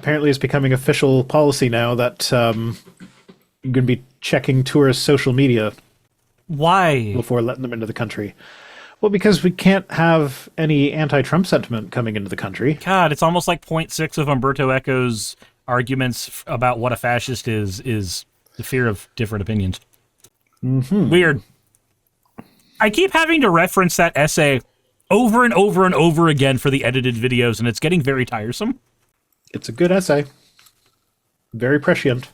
apparently it's becoming official policy now that you're going to be checking tourists' social media. Why? Before letting them into the country. Well, because we can't have any anti-Trump sentiment coming into the country. God, it's almost like 0.6 of Umberto Eco's arguments about what a fascist is the fear of different opinions. Mm-hmm. Weird. I keep having to reference that essay over and over and over again for the edited videos, and it's getting very tiresome. It's a good essay. Very prescient.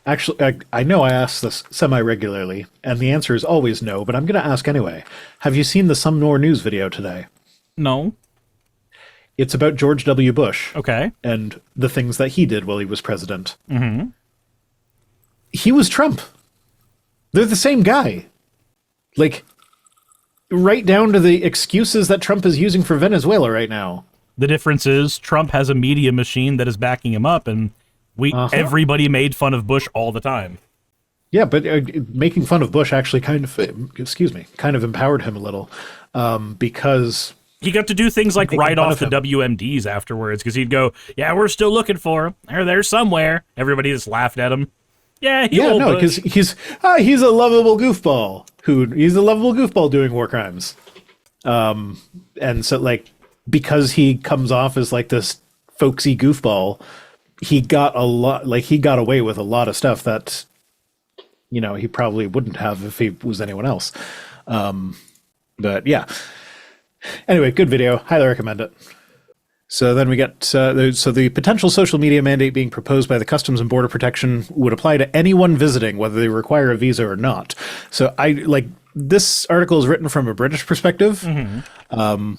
Actually, I know I ask this semi-regularly, and the answer is always no, but I'm going to ask anyway. Have you seen the Some More News video today? No. It's about George W. Bush. Okay. And the things that he did while he was president. Mm-hmm. He was Trump. They're the same guy. Like, right down to the excuses that Trump is using for Venezuela right now. The difference is Trump has a media machine that is backing him up, and everybody made fun of Bush all the time. Yeah, but making fun of Bush actually kind of empowered him a little, because he got to do things like write off the WMDs afterwards, because he'd go, "Yeah, we're still looking for him. They're there somewhere." Everybody just laughed at him. Yeah, because he's a lovable goofball he's a lovable goofball doing war crimes, and so like because he comes off as like this folksy goofball. He got away with a lot of stuff that, he probably wouldn't have if he was anyone else. But yeah. Anyway, good video. Highly recommend it. So then we get, the potential social media mandate being proposed by the Customs and Border Protection would apply to anyone visiting, whether they require a visa or not. So this article is written from a British perspective. Mm-hmm.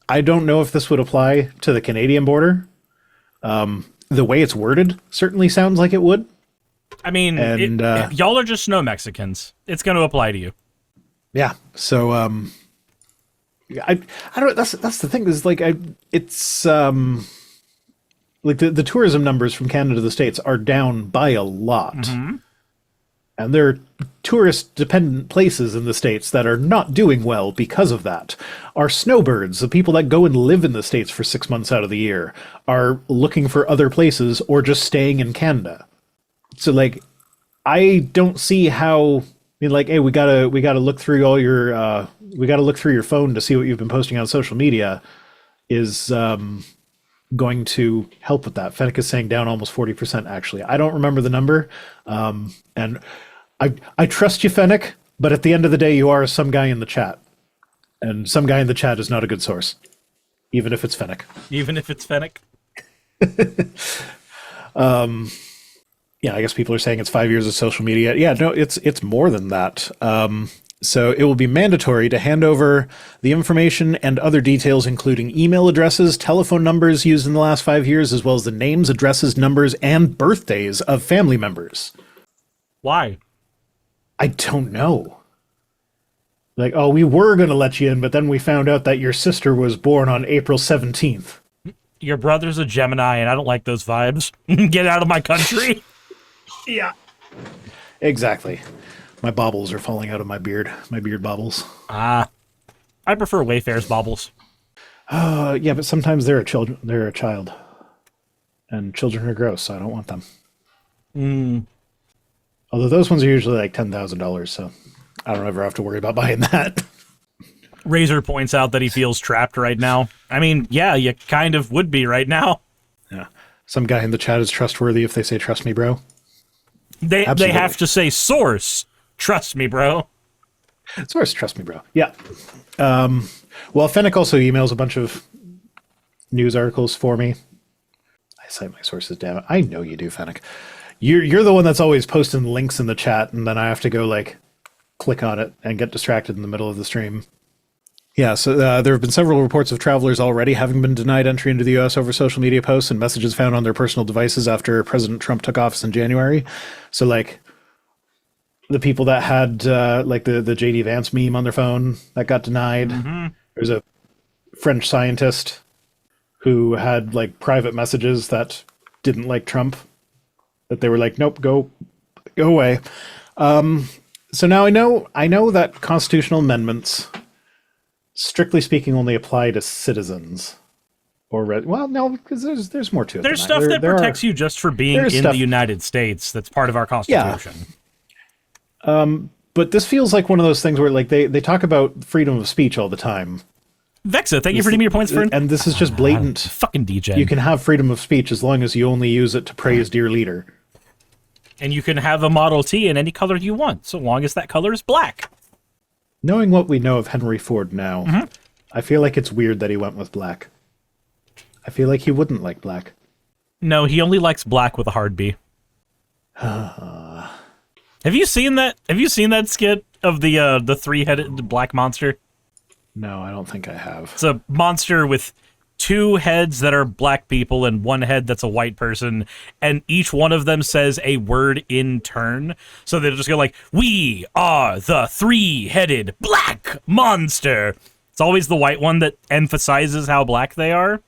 I don't know if this would apply to the Canadian border. The way it's worded certainly sounds like it would. I mean, y'all are just snow Mexicans. It's going to apply to you. Yeah. So, I don't know. That's the thing is like, it's, like the tourism numbers from Canada to the States are down by a lot. Mm-hmm. And there are tourist-dependent places in the States that are not doing well because of that. Our snowbirds, the people that go and live in the States for 6 months out of the year, are looking for other places or just staying in Canada. So, like, I don't see how... hey, we gotta look through all your... we gotta look through your phone to see what you've been posting on social media is going to help with that. Fennec is saying down almost 40%, actually. I don't remember the number, and... I trust you, Fennec, but at the end of the day, you are some guy in the chat. And some guy in the chat is not a good source. Even if it's Fennec. Even if it's Fennec? Yeah, I guess people are saying it's 5 years of social media. Yeah, no, it's more than that. So it will be mandatory to hand over the information and other details, including email addresses, telephone numbers used in the last 5 years, as well as the names, addresses, numbers, and birthdays of family members. Why? I don't know. Like, oh, we were going to let you in, but then we found out that your sister was born on April 17th. Your brother's a Gemini, and I don't like those vibes. Get out of my country. Yeah. Exactly. My baubles are falling out of my beard. My beard baubles. I prefer Wayfarer's baubles. Yeah, but sometimes they're a child. And children are gross, so I don't want them. Although those ones are usually like $10,000, so I don't ever have to worry about buying that. Razor points out that he feels trapped right now. I mean, yeah, you kind of would be right now. Yeah. Some guy in the chat is trustworthy if they say, trust me, bro. They have to say, source, trust me, bro. Source, trust me, bro. Yeah. Well, Fennec also emails a bunch of news articles for me. I cite my sources, damn it. I know you do, Fennec. You're the one that's always posting links in the chat, and then I have to go, like, click on it and get distracted in the middle of the stream. Yeah, so there have been several reports of travelers already having been denied entry into the U.S. over social media posts and messages found on their personal devices after President Trump took office in January. So, like, the people that had, like, the J.D. Vance meme on their phone that got denied. Mm-hmm. There's a French scientist who had, like, private messages that didn't like Trump. That they were like, nope, go away. So now I know that constitutional amendments, strictly speaking, only apply to citizens. Or well, no, because there's more to it. There's stuff that protects you just for being in the United States. That's part of our Constitution. Yeah. But this feels like one of those things where like they talk about freedom of speech all the time. Vexa, thank you for giving me your points, friend. And this is just blatant. Fucking DJ. You can have freedom of speech as long as you only use it to praise dear leader. And you can have a Model T in any color you want, so long as that color is black. Knowing what we know of Henry Ford now, I feel like it's weird that he went with black. I feel like he wouldn't like black. No, he only likes black with a hard B. Have you seen that? Have you seen that skit of the three-headed black monster? No, I don't think I have. It's a monster with 2 heads that are black people and 1 head that's a white person, and each one of them says a word in turn. So they'll just go like, "We are the 3-headed black monster." It's always the white one that emphasizes how black they are.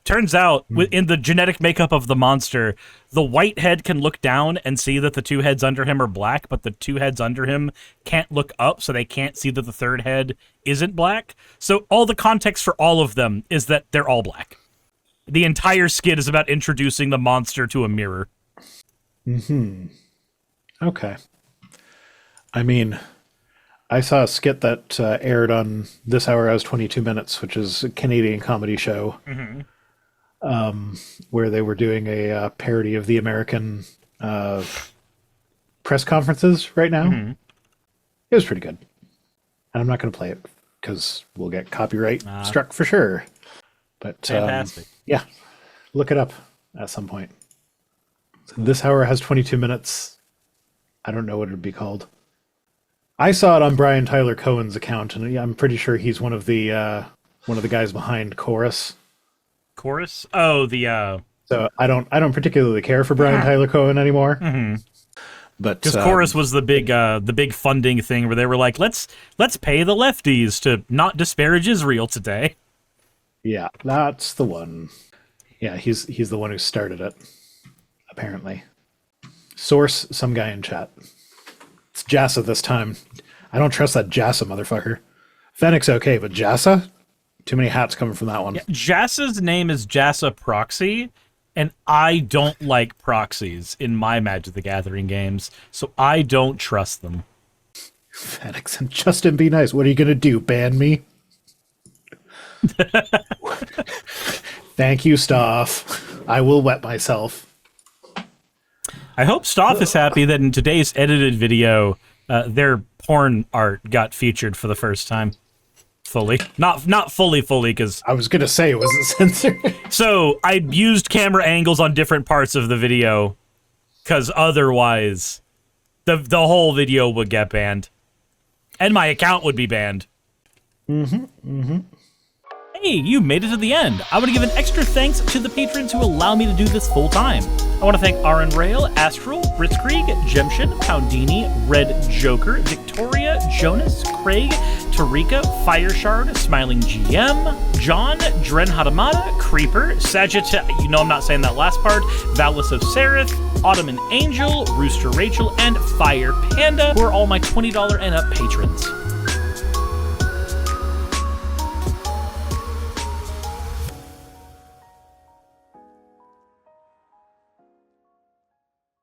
Turns out, in the genetic makeup of the monster, the white head can look down and see that the 2 heads under him are black, but the 2 heads under him can't look up, so they can't see that the 3rd head isn't black. So all the context for all of them is that they're all black. The entire skit is about introducing the monster to a mirror. Okay. I mean, I saw a skit that aired on This Hour Has 22 Minutes, which is a Canadian comedy show. Where they were doing a parody of the American press conferences right now. It was pretty good. And I'm not going to play it because we'll get copyright struck for sure. But Fantastic. Yeah, look it up at some point. So This Hour Has 22 Minutes. I don't know what it would be called. I saw it on Brian Tyler Cohen's account, and I'm pretty sure he's one of the guys behind Chorus. Chorus? Oh, the So I don't particularly care for Brian Tyler Cohen anymore. But because Chorus was the big funding thing where they were like, let's pay the lefties to not disparage Israel today. Yeah, that's the one. Yeah, he's the one who started it, apparently. Source, some guy in chat. It's Jassa this time. I don't trust that Jassa motherfucker. Fennec's okay, but Jassa? Too many hats coming from that one. Yeah, Jassa's name is Jassa Proxy, and I don't like proxies in my Magic the Gathering games, so I don't trust them. Fennec's and Justin, be nice. What are you going to do, ban me? Thank you, Stoff. I will wet myself. I hope Stoff is happy that in today's edited video, their porn art got featured for the first time. Fully. Not fully, because... I was going to say, was it censored? So, I used camera angles on different parts of the video, because otherwise, the whole video would get banned. And my account would be banned. Hey, you made it to the end. I want to give an extra thanks to the patrons who allow me to do this full time. I want to thank Aaron Rail, Astral, Britzkrieg, Jemshin, Poundini, Red Joker, Victoria, Jonas, Craig, Tarika, Fireshard, Smiling GM, John, Dren Hadamada, Creeper, Sagitta, you know I'm not saying that last part, Valis of Seraph, Ottoman Angel, Rooster Rachel, and Fire Panda, who are all my $20 and up patrons.